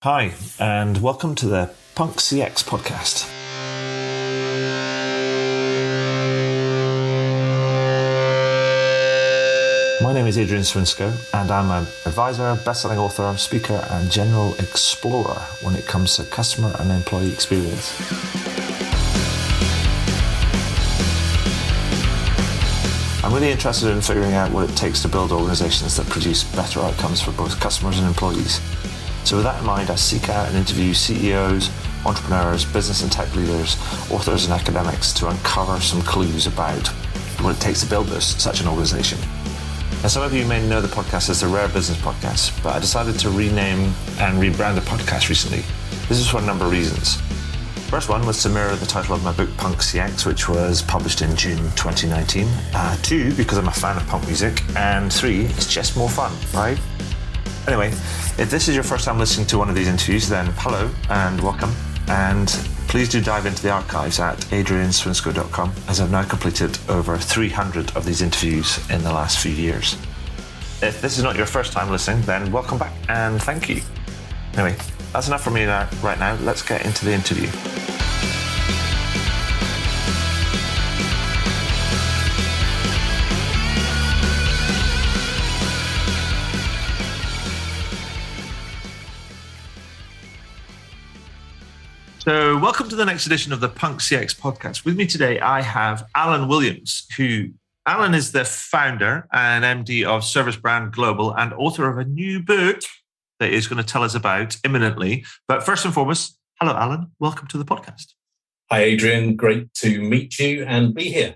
Hi, and welcome to the Punk CX podcast. My name is Adrian Swinsko, and I'm an advisor, best-selling author, speaker, and general explorer when it comes to customer and employee experience. I'm really interested in figuring out what it takes to build organizations that produce better outcomes for both customers and employees. So with that in mind, I seek out and interview CEOs, entrepreneurs, business and tech leaders, authors and academics to uncover some clues about what it takes to build such an organization. Now, some of you may know the podcast as the Rare Business Podcast, but I decided to rename and rebrand the podcast recently. This is for a number of reasons. First one was to mirror the title of my book, Punk CX, which was published in June 2019. Two, because I'm a fan of punk music. And three, it's just more fun, right? Anyway, if this is your first time listening to one of these interviews, then hello and welcome. And please do dive into the archives at adrianswinsko.com, as I've now completed over 300 of these interviews in the last few years. If this is not your first time listening, then welcome back and thank you. Anyway, that's enough for me right now. Let's get into the interview. So welcome to the next edition of the Punk CX podcast. With me today, I have Alan Williams, Alan is the founder and MD of Service Brand Global and author of a new book that he's going to tell us about imminently. But first and foremost, hello, Alan. Welcome to the podcast. Hi, Adrian. Great to meet you and be here.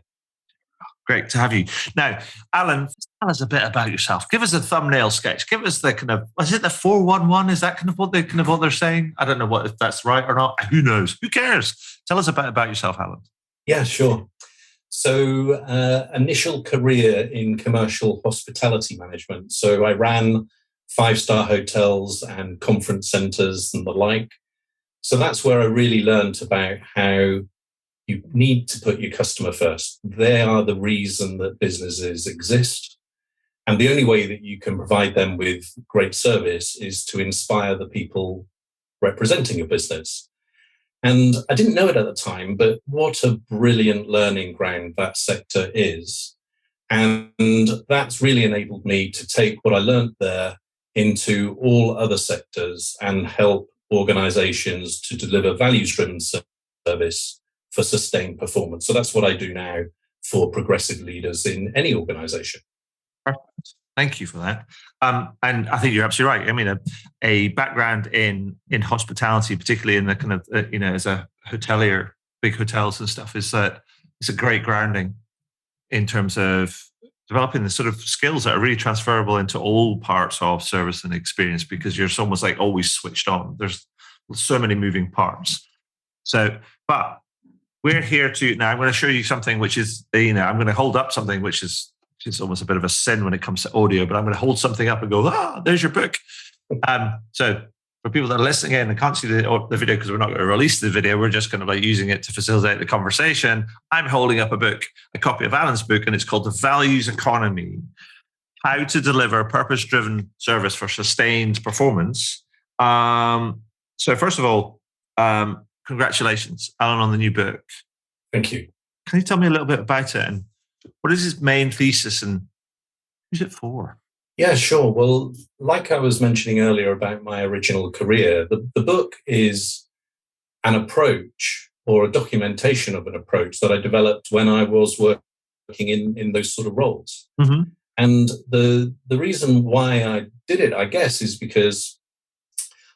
Great to have you. Now, Alan, tell us a bit about yourself. Give us a thumbnail sketch. Give us the kind of, is it the 411? Is that kind of what they're saying? I don't know if that's right or not. Who knows? Who cares? Tell us a bit about yourself, Alan. Yeah, sure. So, initial career in commercial hospitality management. So I ran 5-star hotels and conference centers and the like. So that's where I really learned about how you need to put your customer first. They are the reason that businesses exist. And the only way that you can provide them with great service is to inspire the people representing your business. And I didn't know it at the time, but what a brilliant learning ground that sector is. And that's really enabled me to take what I learned there into all other sectors and help organizations to deliver values-driven service for sustained performance. So that's what I do now for progressive leaders in any organization. Perfect. Thank you for that. And I think you're absolutely right. I mean, a background in hospitality, particularly in the kind of, as a hotelier, big hotels and stuff, is that it's a great grounding in terms of developing the sort of skills that are really transferable into all parts of service and experience, because you're almost like always switched on. There's so many moving parts. So, but we're here now. I'm going to show you something which is, I'm going to hold up something which is almost a bit of a sin when it comes to audio, but I'm going to hold something up and go, there's your book. So for people that are listening in and can't see the video because we're not going to release the video, we're just kind of like using it to facilitate the conversation. I'm holding up a copy of Alan's book, and it's called The Values Economy: How to Deliver Purpose-Driven Service for Sustained Performance. So first of all, congratulations, Alan, on the new book. Thank you. Can you tell me a little bit about it, and what is its main thesis and who's it for? Yeah, sure. Well, like I was mentioning earlier about my original career, the book is an approach or a documentation of an approach that I developed when I was working in those sort of roles. Mm-hmm. And the reason why I did it, I guess, is because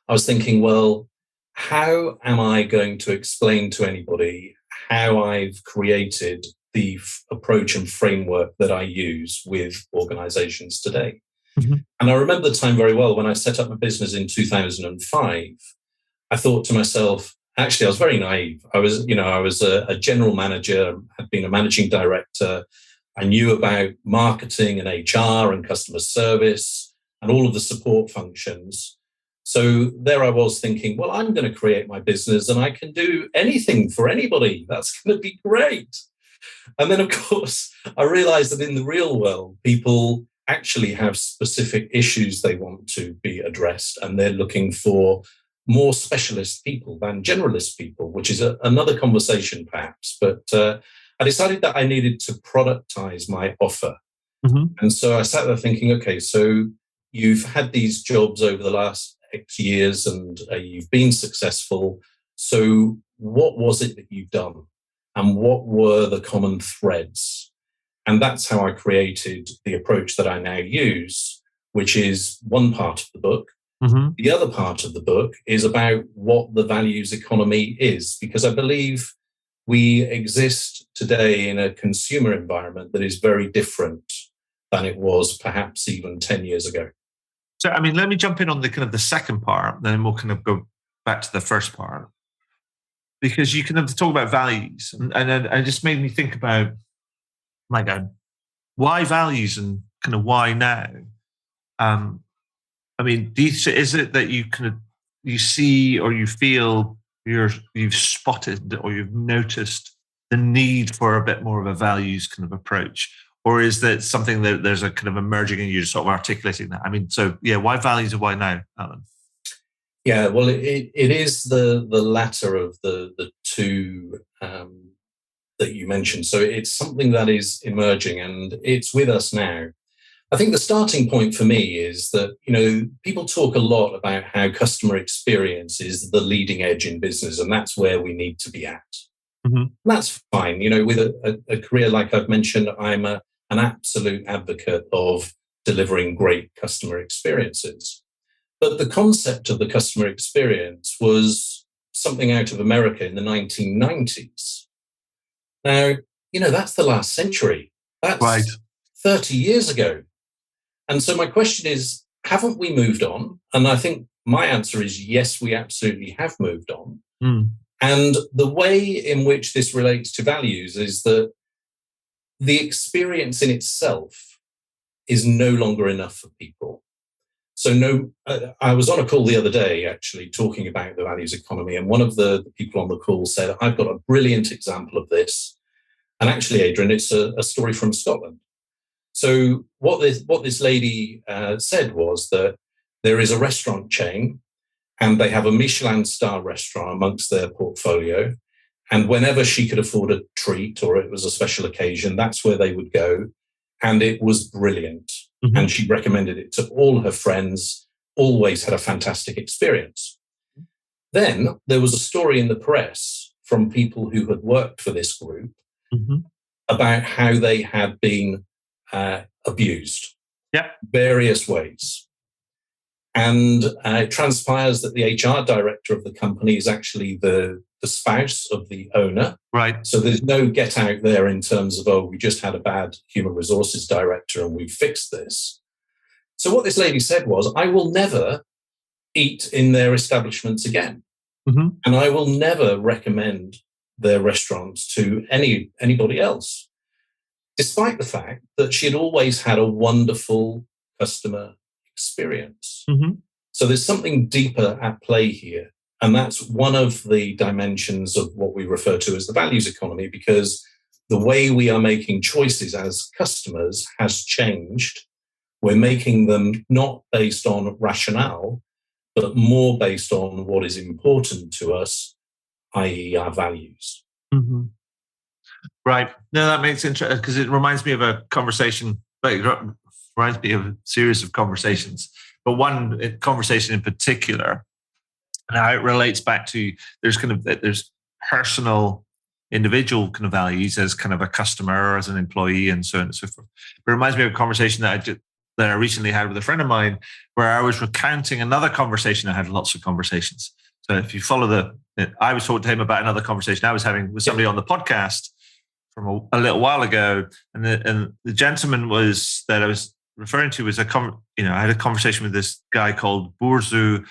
I was thinking, well, how am I going to explain to anybody how I've created the approach and framework that I use with organizations today? Mm-hmm. And I remember the time very well when I set up my business in 2005. I thought to myself, actually, I was very naive. I was a general manager, had been a managing director. I knew about marketing and HR and customer service and all of the support functions. So there I was thinking, well, I'm going to create my business and I can do anything for anybody. That's going to be great. And then, of course, I realized that in the real world, people actually have specific issues they want to be addressed, and they're looking for more specialist people than generalist people, which is another conversation perhaps. But I decided that I needed to productize my offer. Mm-hmm. And so I sat there thinking, okay, so you've had these jobs over the last X years and you've been successful. So what was it that you've done? And what were the common threads? And that's how I created the approach that I now use, which is one part of the book. Mm-hmm. The other part of the book is about what the values economy is, because I believe we exist today in a consumer environment that is very different than it was perhaps even 10 years ago. So, I mean, let me jump in on the kind of the second part, then we'll kind of go back to the first part. Because you kind of talk about values, and it just made me think about, my God, why values and kind of why now? I mean, is it that you see or you feel you've spotted or you've noticed the need for a bit more of a values kind of approach? Or is that something that there's a kind of emerging and you're sort of articulating that? I mean, so yeah, why values and why now, Alan? Yeah, well, it is the latter of the two that you mentioned. So it's something that is emerging and it's with us now. I think the starting point for me is that, people talk a lot about how customer experience is the leading edge in business, and that's where we need to be at. Mm-hmm. That's fine. With a career like I've mentioned, I'm an absolute advocate of delivering great customer experiences. But the concept of the customer experience was something out of America in the 1990s. Now, that's the last century. That's right. 30 years ago. And so my question is, haven't we moved on? And I think my answer is yes, we absolutely have moved on. Mm. And the way in which this relates to values is that the experience in itself is no longer enough for people. So I was on a call the other day, actually, talking about the values economy. And one of the people on the call said, I've got a brilliant example of this. And actually, Adrian, it's a story from Scotland. So what this lady said was that there is a restaurant chain and they have a Michelin star restaurant amongst their portfolio. And whenever she could afford a treat or it was a special occasion, that's where they would go. And it was brilliant. Mm-hmm. And she recommended it to all her friends, always had a fantastic experience. Then there was a story in the press from people who had worked for this group mm-hmm. about how they had been abused, various ways. And it transpires that the HR director of the company is actually the spouse of the owner. Right. So there's no get out there in terms of, we just had a bad human resources director and we fixed this. So what this lady said was, I will never eat in their establishments again. Mm-hmm. And I will never recommend their restaurants to anybody else, despite the fact that she had always had a wonderful customer experience. Mm-hmm. So there's something deeper at play here. And that's one of the dimensions of what we refer to as the values economy, because the way we are making choices as customers has changed. We're making them not based on rationale, but more based on what is important to us, i.e. our values. Mm-hmm. Right. No, that makes interesting because it reminds me of a conversation, it reminds me of a series of conversations, but one conversation in particular, and how it relates back to there's personal, individual kind of values as kind of a customer or as an employee and so on and so forth. It reminds me of a conversation that I recently had with a friend of mine where I was recounting another conversation. I had lots of conversations. So if you follow I was talking to him about another conversation I was having with somebody on the podcast from a little while ago. And the gentleman that I was referring to was I had a conversation with this guy called Burzu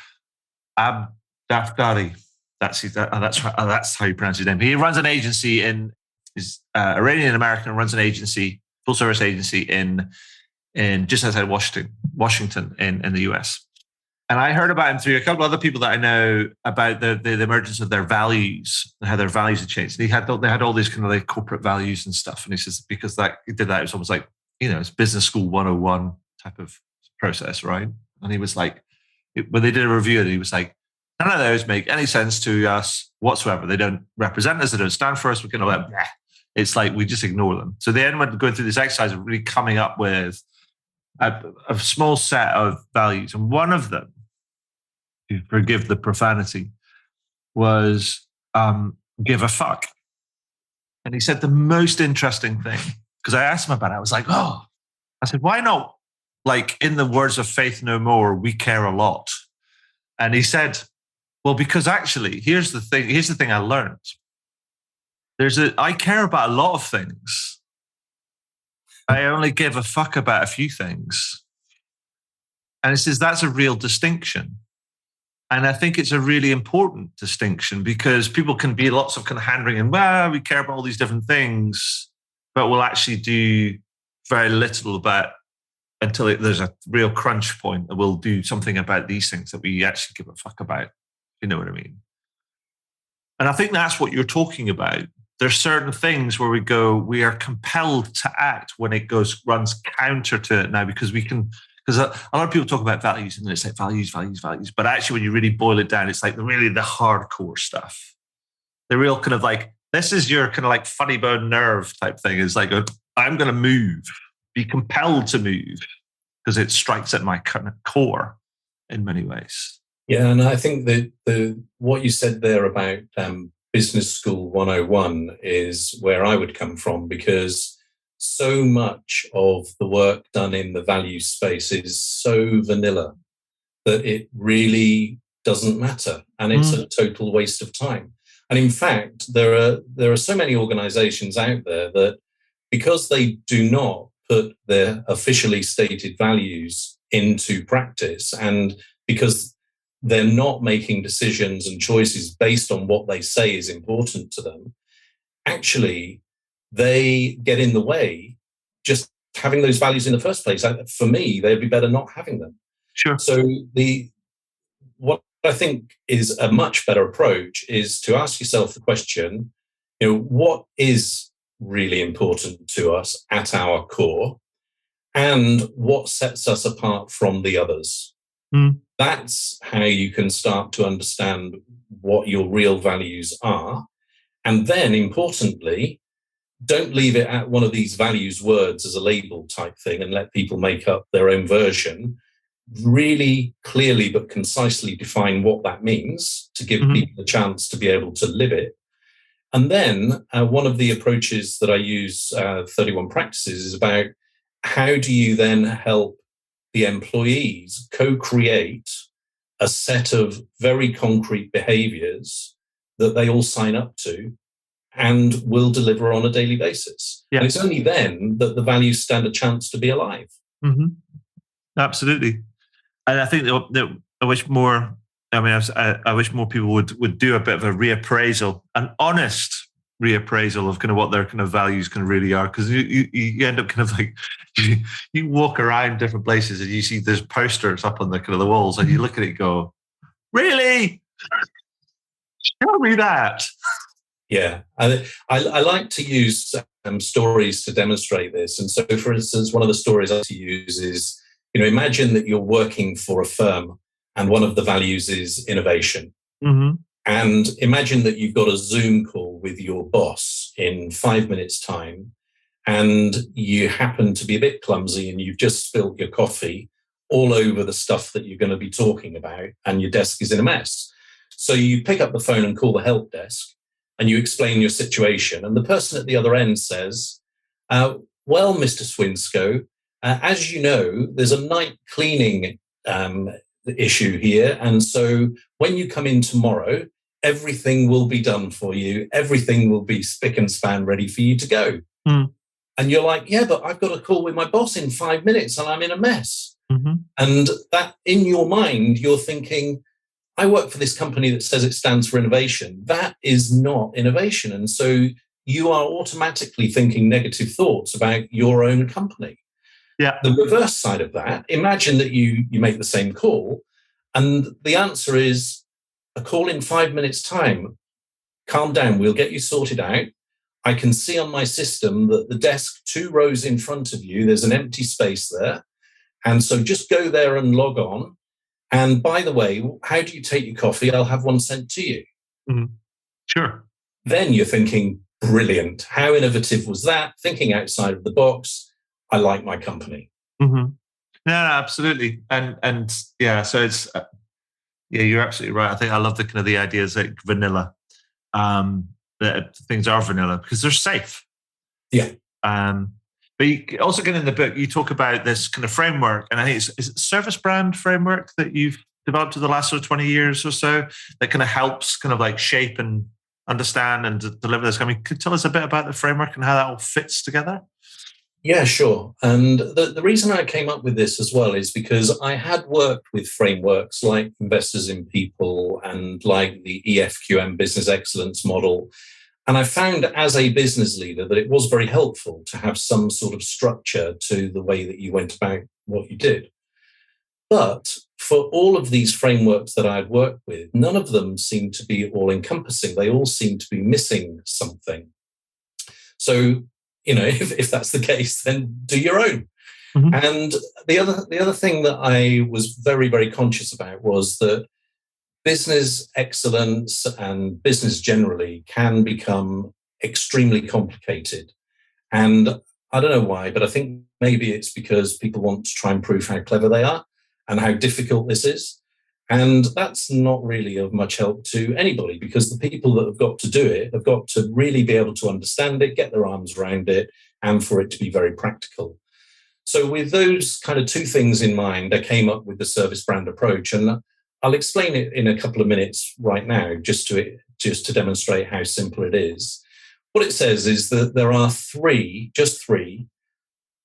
Abdaftari. That's how you pronounce his name. He runs an agency he's Iranian American, runs an agency, full service agency in just outside Washington in the US. And I heard about him through a couple of other people that I know about the emergence of their values and how their values had changed. They had all these kind of like corporate values and stuff. And he says, because he did that, it was almost like, it's business school 101 type of process, right? And he was like, when they did a review, he was like, None of those make any sense to us whatsoever. They don't represent us. They don't stand for us. We're kind of like, bleh. It's like we just ignore them. So they end up going through this exercise of really coming up with a small set of values. And one of them, forgive the profanity, was give a fuck. And he said the most interesting thing, because I asked him about it. I was like, I said, why not? Like in the words of Faith No More, we care a lot. And he said, well, because actually, here's the thing I learned. I care about a lot of things. I only give a fuck about a few things. And it says that's a real distinction. And I think it's a really important distinction because people can be lots of kind of hand-wringing, well, we care about all these different things, but we'll actually do very little about until there's a real crunch point that we'll do something about these things that we actually give a fuck about. You know what I mean? And I think that's what you're talking about. There's certain things where we are compelled to act when it runs counter to it now because a lot of people talk about values and it's like values. But actually, when you really boil it down, it's like the hardcore stuff. The real kind of like, this is your kind of like funny bone nerve type thing. It's like, I'm going to move, be compelled to move because it strikes at my kind of core in many ways. Yeah, and I think that what you said there about Business School 101 is where I would come from because so much of the work done in the value space is so vanilla that it really doesn't matter, and it's a total waste of time. And in fact, there are so many organizations out there that because they do not put their officially stated values into practice, and because they're not making decisions and choices based on what they say is important to them, actually, they get in the way just having those values in the first place. For me, they'd be better not having them. Sure. So what I think is a much better approach is to ask yourself the question, what is really important to us at our core and what sets us apart from the others? That's how you can start to understand what your real values are. And then, importantly, don't leave it at one of these values words as a label type thing and let people make up their own version. Really clearly but concisely define what that means to give people a chance to be able to live it. And then one of the approaches that I use, 31 Practices, is about how do you then help the employees co-create a set of very concrete behaviors that they all sign up to and will deliver on a daily basis. Yeah. And it's only then that the values stand a chance to be alive. Absolutely. And I think that I wish more people would do a bit of a reappraisal, an honest reappraisal of kind of what their kind of values kind of really are, because you end up kind of like you walk around different places and you see there's posters up on the kind of the walls and you look at it and go, really? Show me that. Yeah, I like to use stories to demonstrate this. And so, for instance, one of the stories I like to use is, imagine that you're working for a firm and one of the values is innovation. And imagine that you've got a Zoom call with your boss in 5 minutes' time, and you happen to be a bit clumsy and you've just spilt your coffee all over the stuff that you're going to be talking about, and your desk is in a mess. So you pick up the phone and call the help desk, and you explain your situation. And the person at the other end says, well, Mr. Swinscoe, as you know, there's a night cleaning issue here. And so when you come in tomorrow, everything will be done for you. Everything will be spick and span ready for you to go. And you're like, yeah, but I've got a call with my boss in 5 minutes and I'm in a mess. And that in your mind, you're thinking, I work for this company that says it stands for innovation. That is not innovation. And so you are automatically thinking negative thoughts about your own company. Yeah. The reverse side of that, imagine that you make the same call and the answer is a call in 5 minutes' time. Calm down, we'll get you sorted out. I can see on my system that the desk 2 rows in front of you, there's an empty space there. And so just go there and log on. And by the way, how do you take your coffee? I'll have one sent to you. Mm-hmm. Sure. Then you're thinking, brilliant. How innovative was that? Thinking outside of the box. I like my company. Mm-hmm. No, absolutely. And yeah, so it's, yeah, you're absolutely right. I think I love the kind of the ideas like vanilla, that things are vanilla because they're safe. Yeah. But you also get in the book, you talk about this kind of framework, and I think is it service brand framework that you've developed over the last sort of 20 years or so that kind of helps kind of like shape and understand and deliver this. I mean, could you tell us a bit about the framework and how that all fits together? Yeah, sure. And the reason I came up with this as well is because I had worked with frameworks like Investors in People and like the EFQM Business Excellence model. And I found as a business leader that it was very helpful to have some sort of structure to the way that you went about what you did. But for all of these frameworks that I'd worked with, none of them seemed to be all-encompassing. They all seemed to be missing something. So, if that's the case, then do your own. Mm-hmm. And the other thing that I was very, very conscious about was that business excellence and business generally can become extremely complicated. And I don't know why, but I think maybe it's because people want to try and prove how clever they are and how difficult this is. And that's not really of much help to anybody, because the people that have got to do it have got to really be able to understand it, get their arms around it, and for it to be very practical. So with those kind of two things in mind, I came up with the service brand approach. And I'll explain it in a couple of minutes right now, just to demonstrate how simple it is. What it says is that there are just three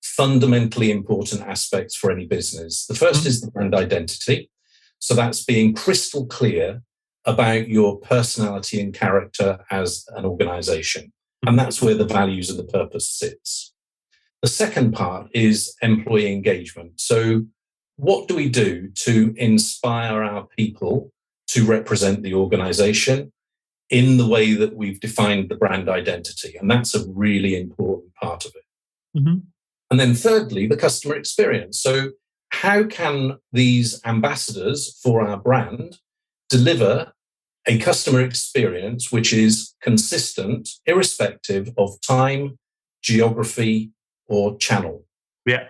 fundamentally important aspects for any business. The first is the brand identity. So that's being crystal clear about your personality and character as an organization. And that's where the values and the purpose sits. The second part is employee engagement. So what do we do to inspire our people to represent the organization in the way that we've defined the brand identity? And that's a really important part of it. Mm-hmm. And then thirdly, the customer experience. So how can these ambassadors for our brand deliver a customer experience which is consistent, irrespective of time, geography, or channel? Yeah.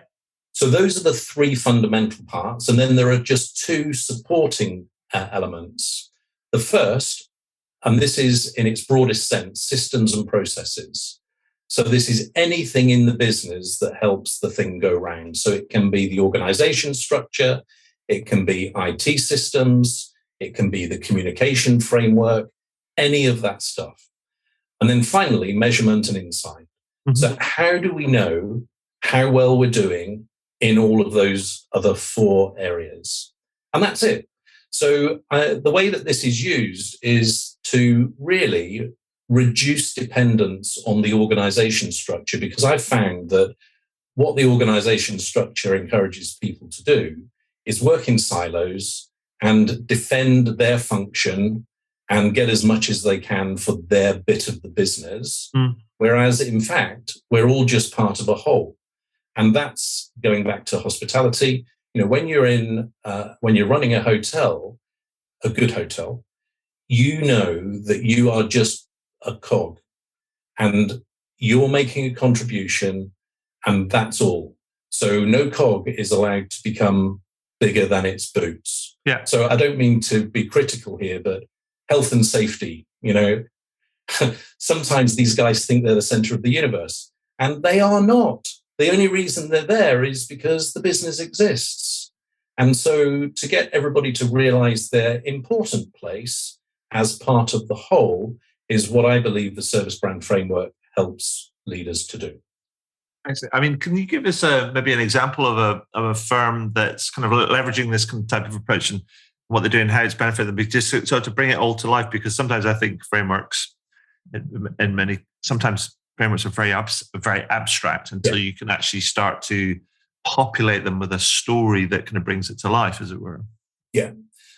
So those are the three fundamental parts. And then there are just two supporting elements. The first, and this is in its broadest sense, systems and processes. So this is anything in the business that helps the thing go round. So it can be the organization structure, it can be IT systems, it can be the communication framework, any of that stuff. And then finally, measurement and insight. Mm-hmm. So how do we know how well we're doing in all of those other four areas? And that's it. So the way that this is used is to really reduce dependence on the organization structure, because I've found that what the organization structure encourages people to do is work in silos and defend their function and get as much as they can for their bit of the business. Whereas in fact, we're all just part of a whole. And that's going back to hospitality. When you're running a hotel, a good hotel, you know that you are just a cog and you're making a contribution, and that's all. So no cog is allowed to become bigger than its boots. Yeah. So I don't mean to be critical here, but health and safety, sometimes these guys think they're the center of the universe, and they are not. The only reason they're there is because the business exists. And so to get everybody to realize their important place as part of the whole is what I believe the service brand framework helps leaders to do. I mean, can you give us maybe an example of a firm that's kind of leveraging this type of approach and what they're doing, how it's benefited them? Just so to bring it all to life, because sometimes I think frameworks, sometimes frameworks are very abstract until you can actually start to populate them with a story that kind of brings it to life, as it were. Yeah.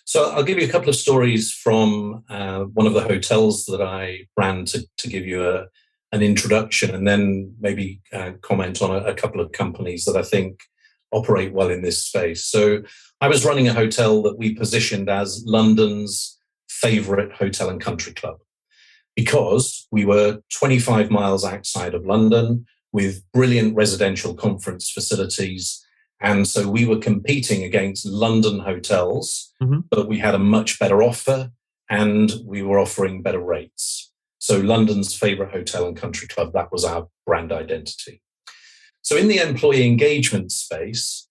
So I'll give you a couple of stories from one of the hotels that I ran to give you an introduction, and then maybe comment on a couple of companies that I think operate well in this space. So I was running a hotel that we positioned as London's favorite hotel and country club, because we were 25 miles outside of London with brilliant residential conference facilities. And so we were competing against London hotels, but we had a much better offer and we were offering better rates. So London's favorite hotel and country club, that was our brand identity. So in the employee engagement space,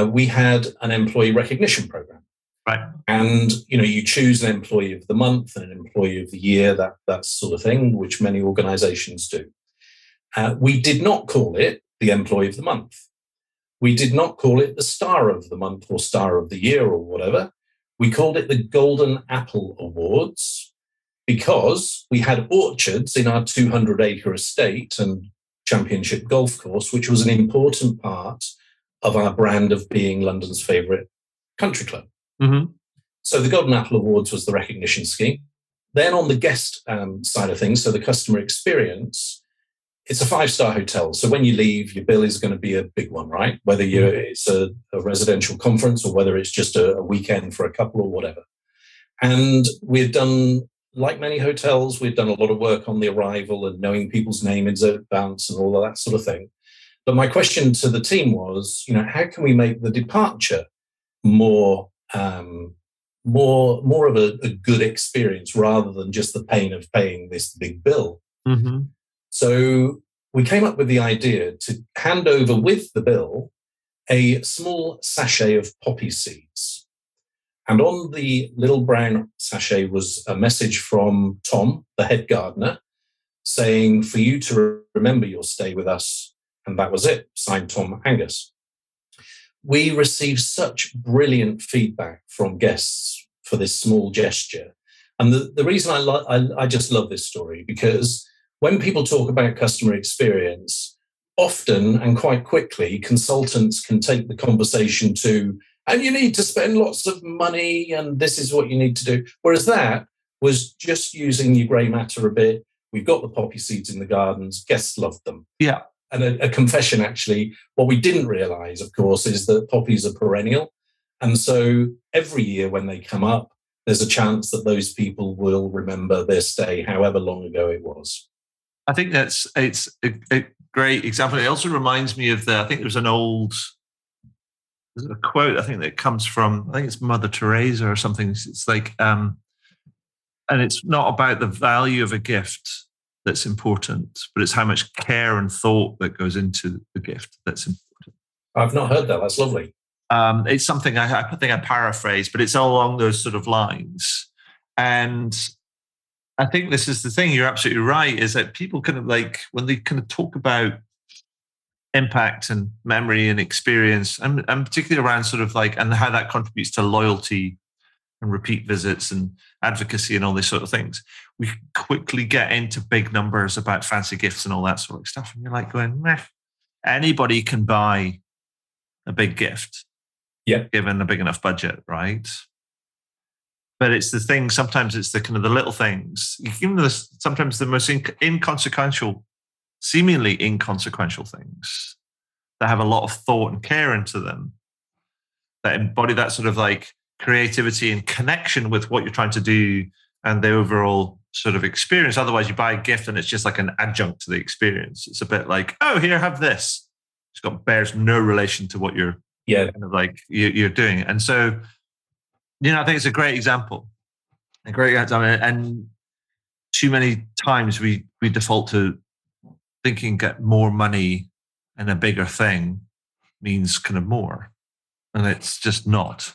we had an employee recognition program. Right. And, you choose an employee of the month and an employee of the year, that sort of thing, which many organizations do. We did not call it the employee of the month. We did not call it the star of the month or star of the year or whatever. We called it the Golden Apple Awards, because we had orchards in our 200-acre estate and championship golf course, which was an important part of our brand of being London's favourite country club. So the Golden Apple Awards was the recognition scheme. Then on the guest side of things, so the customer experience, it's a 5-star hotel. So when you leave, your bill is going to be a big one, right? Whether it's a residential conference or whether it's just a weekend for a couple or whatever. And we've done, like many hotels, we've done a lot of work on the arrival and knowing people's name in advance and all of that sort of thing. But my question to the team was, how can we make the departure more of a good experience rather than just the pain of paying this big bill? So we came up with the idea to hand over with the bill a small sachet of poppy seeds. And on the little brown sachet was a message from Tom, the head gardener, saying, for you to remember your stay with us. And that was it. Signed, Tom Angus. We received such brilliant feedback from guests for this small gesture. And the reason I just love this story, because when people talk about customer experience, often and quite quickly, consultants can take the conversation to, and you need to spend lots of money, and this is what you need to do. Whereas that was just using your grey matter a bit. We've got the poppy seeds in the gardens. Guests loved them. Yeah. And a confession, actually, what we didn't realise, of course, is that poppies are perennial. And so every year when they come up, there's a chance that those people will remember their stay, however long ago it was. I think it's a great example. It also reminds me of I think there's a quote, I think that comes from, I think it's Mother Teresa or something. It's like, and it's not about the value of a gift that's important, but it's how much care and thought that goes into the gift that's important. I've not heard that. That's lovely. It's something I think I paraphrase, but it's all along those sort of lines. And I think this is the thing, you're absolutely right, is that people kind of like, when they kind of talk about impact and memory and experience, and particularly around sort of like, and how that contributes to loyalty and repeat visits and advocacy and all these sort of things, we quickly get into big numbers about fancy gifts and all that sort of stuff. And you're like going, meh, anybody can buy a big gift, given a big enough budget, right? But it's the thing, sometimes it's the kind of the little things, even sometimes the most inconsequential, seemingly inconsequential things that have a lot of thought and care into them, that embody that sort of like creativity and connection with what you're trying to do and the overall sort of experience. Otherwise, you buy a gift and it's just like an adjunct to the experience. It's a bit like, oh, here, have this. Bears no relation to what you're kind of like you're doing. And so, I think it's a great example. And too many times we default to thinking get more money and a bigger thing means kind of more. And it's just not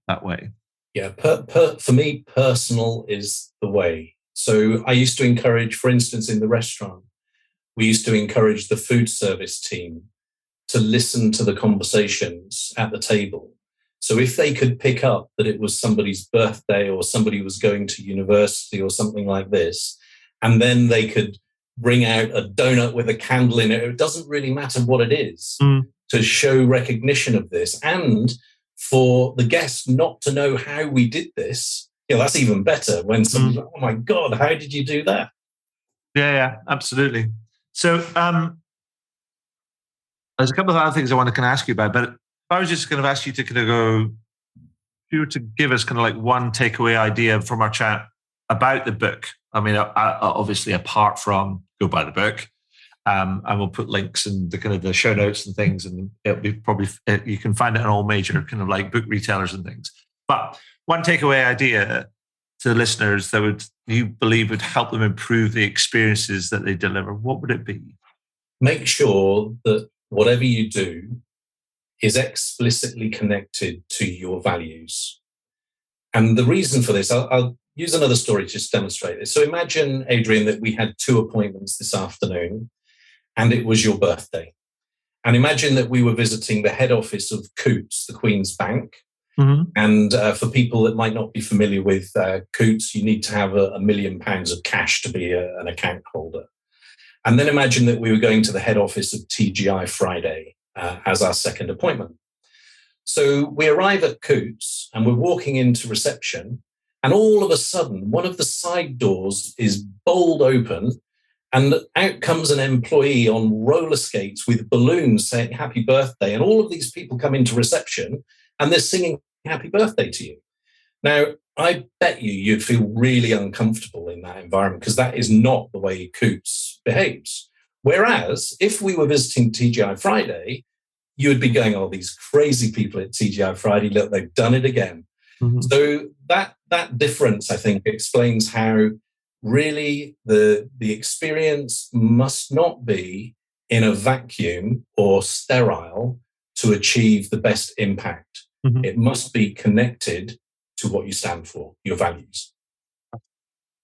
that way. Yeah, for me, personal is the way. So I used to encourage, for instance, in the restaurant, we used to encourage the food service team to listen to the conversations at the table. So if they could pick up that it was somebody's birthday or somebody was going to university or something like this, and then they could bring out a donut with a candle in it, it doesn't really matter what it is, to show recognition of this. And for the guests not to know how we did this, that's even better when somebody's like, oh my God, how did you do that? Yeah, absolutely. So There's a couple of other things I want to kind of ask you about, but if I was just going to ask you to kind of go, if you were to give us kind of like one takeaway idea from our chat about the book. I mean, obviously, apart from go buy the book, and we'll put links in the kind of the show notes and things, and it'll be probably you can find it in all major kind of like book retailers and things. But one takeaway idea to the listeners that you believe would help them improve the experiences that they deliver, what would it be? Make sure that whatever you do is explicitly connected to your values. And the reason for this, I'll use another story to just demonstrate this. So imagine, Adrian, that we had 2 appointments this afternoon and it was your birthday. And imagine that we were visiting the head office of Coutts, the Queen's Bank. Mm-hmm. And for people that might not be familiar with Coutts, you need to have £1 million of cash to be an account holder. And then imagine that we were going to the head office of TGI Friday as our second appointment. So we arrive at Coutts and we're walking into reception, and all of a sudden, one of the side doors is bowled open, and out comes an employee on roller skates with balloons saying happy birthday. And all of these people come into reception and they're singing happy birthday to you. Now, I bet you'd feel really uncomfortable in that environment because that is not the way Coutts behaves. Whereas if we were visiting TGI Friday, you would be going, oh, these crazy people at TGI Friday, look, they've done it again. Mm-hmm. So that difference, I think, explains how really the experience must not be in a vacuum or sterile to achieve the best impact. Mm-hmm. It must be connected to what you stand for, your values.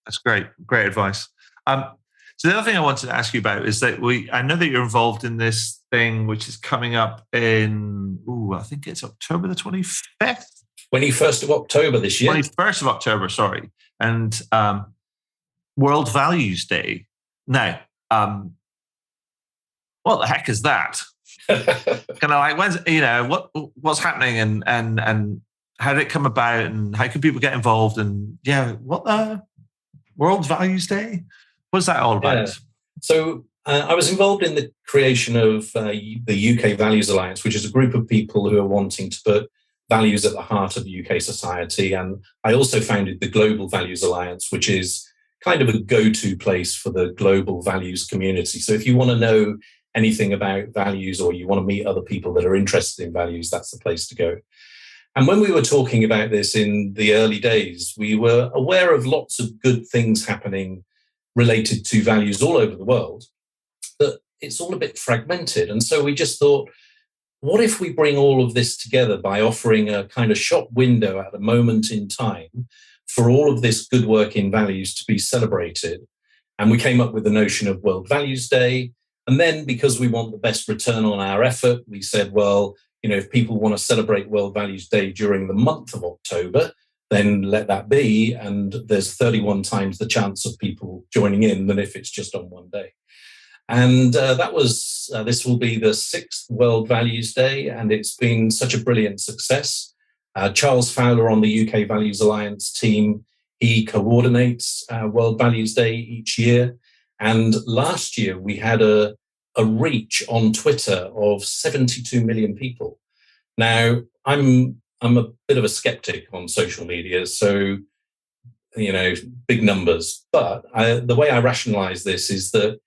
That's great. Great advice. So the other thing I wanted to ask you about is that I know that you're involved in this thing, which is coming up in, I think it's October the 25th? 21st of October this year. 21st of October, sorry. And World Values Day. Now, what the heck is that? Kind of like, when's, what's happening and how did it come about and how can people get involved? And what the World Values Day? What's that all about? Yeah. So I was involved in the creation of the UK Values Alliance, which is a group of people who are wanting to put values at the heart of UK society. And I also founded the Global Values Alliance, which is kind of a go-to place for the global values community. So if you want to know anything about values or you want to meet other people that are interested in values, that's the place to go. And when we were talking about this in the early days, we were aware of lots of good things happening related to values all over the world, but it's all a bit fragmented. And so we just thought, what if we bring all of this together by offering a kind of shop window at a moment in time for all of this good work in values to be celebrated? And we came up with the notion of World Values Day. And then because we want the best return on our effort, we said, well, if people want to celebrate World Values Day during the month of October, then let that be. And there's 31 times the chance of people joining in than if it's just on one day. And this will be the 6th World Values Day, and it's been such a brilliant success. Charles Fowler on the UK Values Alliance team, he coordinates World Values Day each year. And last year we had a reach on Twitter of 72 million people. Now, I'm a bit of a skeptic on social media, so, big numbers. But the way I rationalize this is that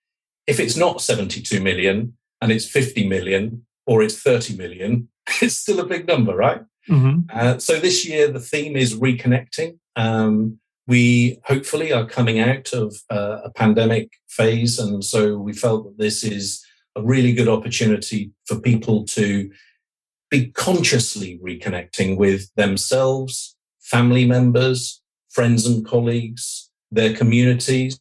if it's not 72 million and it's 50 million or it's 30 million, it's still a big number, right? Mm-hmm. So this year, the theme is reconnecting. We hopefully are coming out of a pandemic phase. And so we felt that this is a really good opportunity for people to be consciously reconnecting with themselves, family members, friends and colleagues, their communities.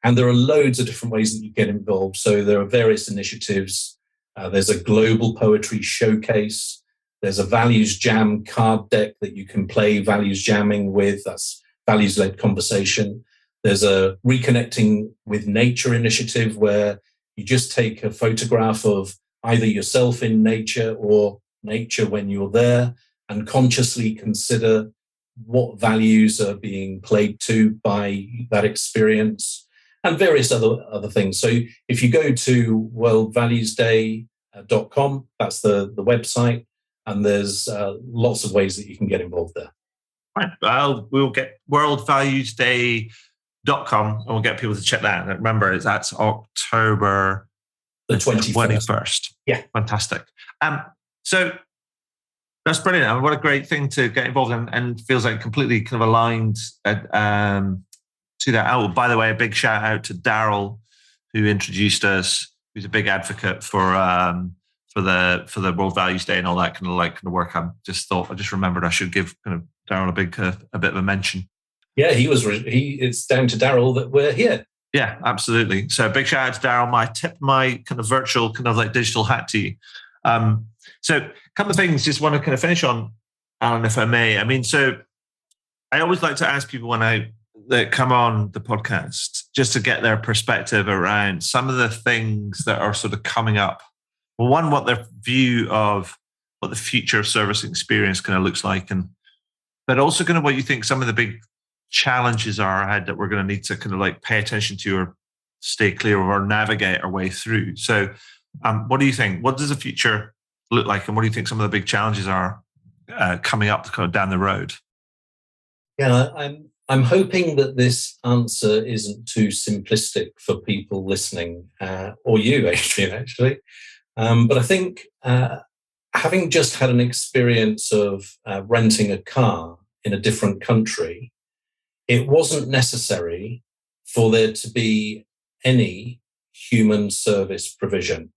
And there are loads of different ways that you get involved. So there are various initiatives. There's a global poetry showcase. There's a values jam card deck that you can play values jamming with. That's values-led conversation. There's a reconnecting with nature initiative where you just take a photograph of either yourself in nature or nature when you're there and consciously consider what values are being played to by that experience and various other things. So if you go to World Values Day worldvaluesday.com. That's the website. And there's lots of ways that you can get involved there. Right. Well, we'll get worldvaluesday.com and we'll get people to check that out. And remember, that's October the 21st. 21st. Yeah. Fantastic. So that's brilliant. I mean, what a great thing to get involved in, and feels like completely kind of aligned to that. Oh, by the way, a big shout out to Daryl, who introduced us, who's a big advocate for the World Values Day and all that kind of work. I just remembered I should give kind of Daryl a bit of a mention. Yeah, it's down to Daryl that we're here. Yeah, absolutely. So big shout out to Daryl. My kind of virtual kind of like digital hat to you. So a couple of things just want to kind of finish on, Alan, if I may. I mean, so I always like to ask people that come on the podcast just to get their perspective around some of the things that are sort of coming up. Well, one, what their view of what the future of service experience kind of looks like, but also kind of what you think some of the big challenges are ahead that we're going to need to kind of like pay attention to or stay clear of or navigate our way through. So what do you think? What does the future look like? And what do you think some of the big challenges are coming up kind of down the road? Yeah, I'm hoping that this answer isn't too simplistic for people listening, or you, Adrian, actually. But I think having just had an experience of renting a car in a different country, it wasn't necessary for there to be any human service provision.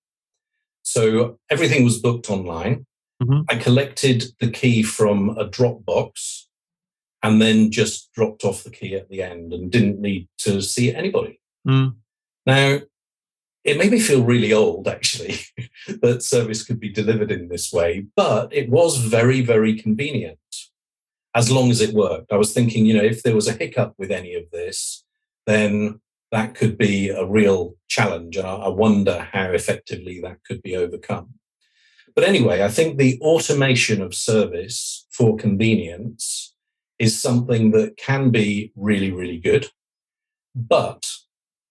So everything was booked online. Mm-hmm. I collected the key from a Dropbox and then just dropped off the key at the end and didn't need to see anybody. Mm. Now, it made me feel really old, actually, that service could be delivered in this way, but it was very, very convenient as long as it worked. I was thinking, if there was a hiccup with any of this, then that could be a real challenge. And I wonder how effectively that could be overcome. But anyway, I think the automation of service for convenience is something that can be really, really good. But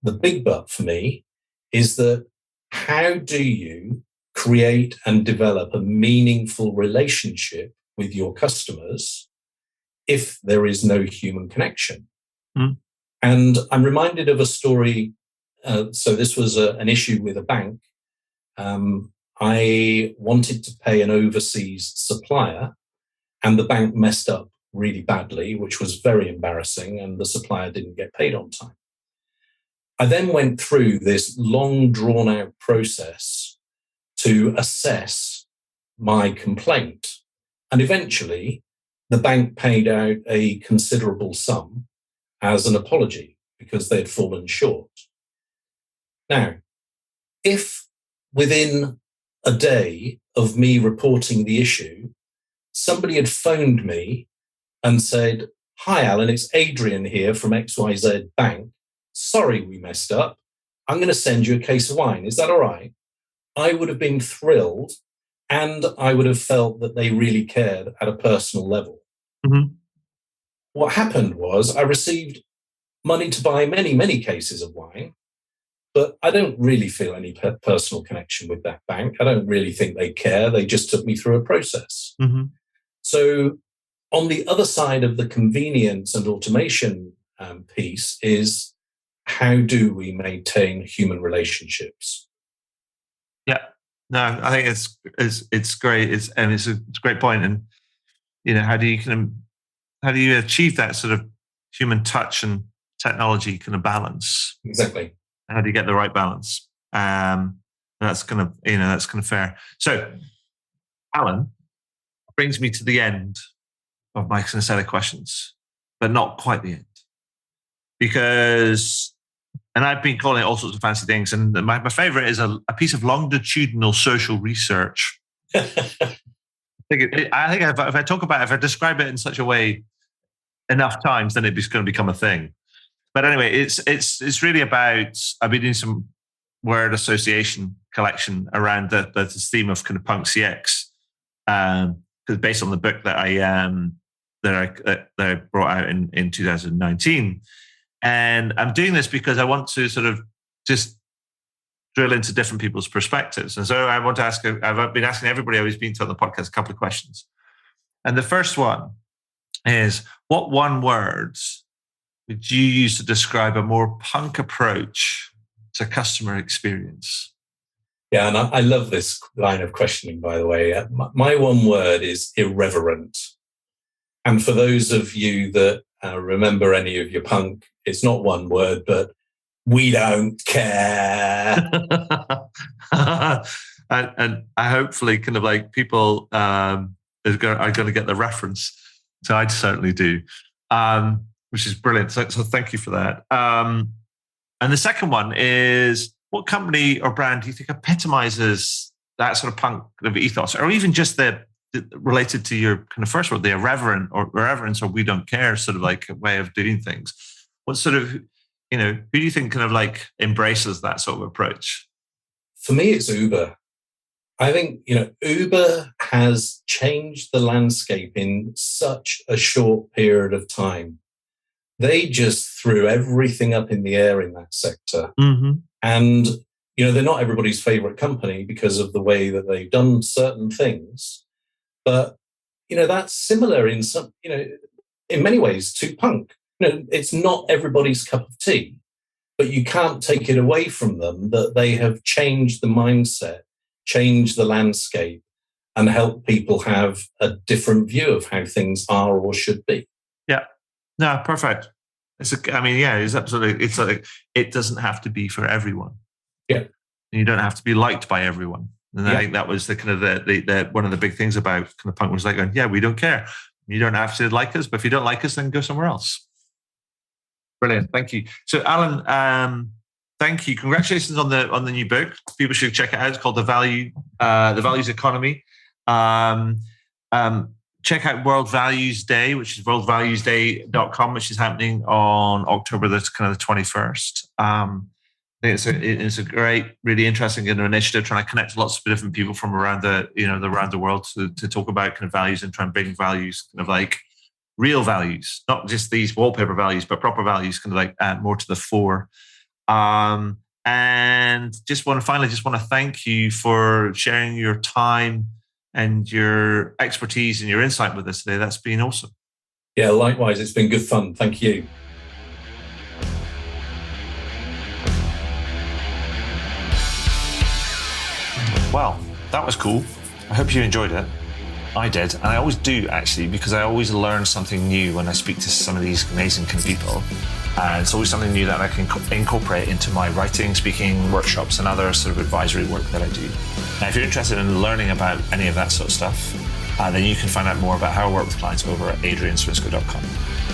the big but for me is that how do you create and develop a meaningful relationship with your customers if there is no human connection? Mm. And I'm reminded of a story. So this was an issue with a bank. I wanted to pay an overseas supplier, and the bank messed up really badly, which was very embarrassing, and the supplier didn't get paid on time. I then went through this long, drawn-out process to assess my complaint, and eventually the bank paid out a considerable sum as an apology because they'd fallen short. Now, if within a day of me reporting the issue, somebody had phoned me and said, "Hi, Alan, it's Adrian here from XYZ Bank. Sorry we messed up. I'm going to send you a case of wine. Is that all right?" I would have been thrilled, and I would have felt that they really cared at a personal level. Mm-hmm. What happened was I received money to buy many, many cases of wine, but I don't really feel any personal connection with that bank. I don't really think they care. They just took me through a process. Mm-hmm. So on the other side of the convenience and automation piece is, how do we maintain human relationships? Yeah, no, I think it's great. It's a great point. And how do you achieve that sort of human touch and technology kind of balance? Exactly. How do you get the right balance? That's kind of fair. So, Alan, brings me to the end of my kind of set of questions, but not quite the end, because. And I've been calling it all sorts of fancy things. And my favorite is a piece of longitudinal social research. I think if I describe it in such a way enough times, then it's going to become a thing. But anyway, it's really about, I've been doing some word association collection around the theme of kind of punk CX, because based on the book that I brought out in 2019. And I'm doing this because I want to sort of just drill into different people's perspectives. And so I want to ask, I've been asking everybody who's been to on the podcast a couple of questions. And the first one is, what one word would you use to describe a more punk approach to customer experience? Yeah, and I love this line of questioning, by the way. My one word is irreverent. And for those of you that remember any of your punk, it's not one word, but we don't care. and I hopefully kind of like people are going to get the reference. So I certainly do, which is brilliant. So thank you for that. And the second one is, what company or brand do you think epitomizes that sort of punk kind of ethos, or even just the related to your kind of first word, the irreverent or reverence or we don't care sort of like way of doing things? What sort of, who do you think kind of like embraces that sort of approach? For me, it's Uber. I think, Uber has changed the landscape in such a short period of time. They just threw everything up in the air in that sector. Mm-hmm. And, they're not everybody's favorite company because of the way that they've done certain things. But, that's similar in some, in many ways to punk. It's not everybody's cup of tea, but you can't take it away from them that they have changed the mindset, changed the landscape, and helped people have a different view of how things are or should be. Yeah. No, perfect. It's absolutely. It's like, it doesn't have to be for everyone. Yeah. And you don't have to be liked by everyone. And I think that was the kind of the one of the big things about kind of punk was like, going, we don't care. You don't have to like us, but if you don't like us, then go somewhere else. Brilliant. Thank you. So Alan, thank you. Congratulations on the new book. People should check it out. It's called The Values Economy. Check out World Values Day, which is worldvaluesday.com, which is happening on October the 21st. I think it's a great, really interesting initiative trying to connect lots of different people from around the world to talk about kind of values and try and bring values, kind of like real values, not just these wallpaper values, but proper values, kind of like more to the fore. And just want to thank you for sharing your time and your expertise and your insight with us today. That's been awesome. Yeah, likewise. It's been good fun. Thank you. Well, that was cool. I hope you enjoyed it. I did, and I always do actually, because I always learn something new when I speak to some of these amazing kind of people. And it's always something new that I can incorporate into my writing, speaking, workshops, and other sort of advisory work that I do. Now, if you're interested in learning about any of that sort of stuff, then you can find out more about how I work with clients over at adrianswinscoe.com.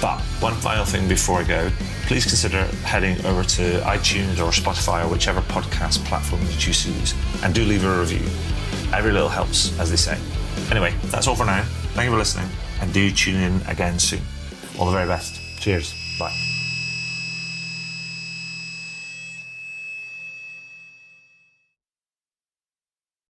But one final thing before I go, please consider heading over to iTunes or Spotify or whichever podcast platform you choose to use, and do leave a review. Every little helps, as they say. Anyway, that's all for now. Thank you for listening, and do tune in again soon. All the very best. Cheers. Bye.